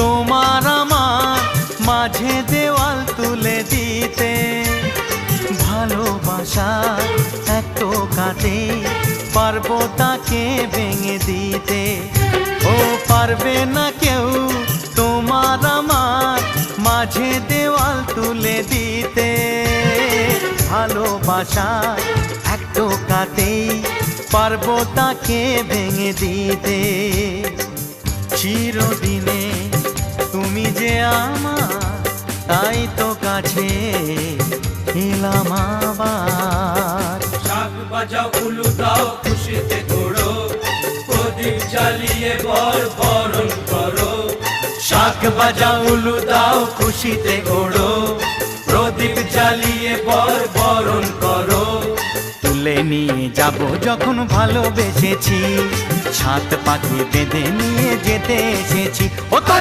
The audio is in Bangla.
তোমার আমার মাঝে দেওয়াল তুলে দিতে। ভালোবাসা এক টোকাতে পারবো তাকে ভেঙে দিতে। ও পারবে না কেউ তোমার আমার মাঝে দেওয়াল তুলে দিতে। ভালোবাসা এক টোকাতেই পারবো তাকে ভেঙে দিতে। চিরদিনে তুমি যে আমার, তাই তো কাছে এলাম আবার। শাক বাজাও উলু দাও খুশিতে ঘোড়ো, প্রদীপ জ্বালিয়ে বরণ করো। শাক বাজাও উলু দাও খুশিতে ঘোড়ো, প্রদীপ জ্বালিয়ে বরণ করো। তুলে নিয়ে যাব যখন ভালোবেসেছি, ছাদ পাখি বেঁধে নিয়ে যেতে এসেছি। ও তো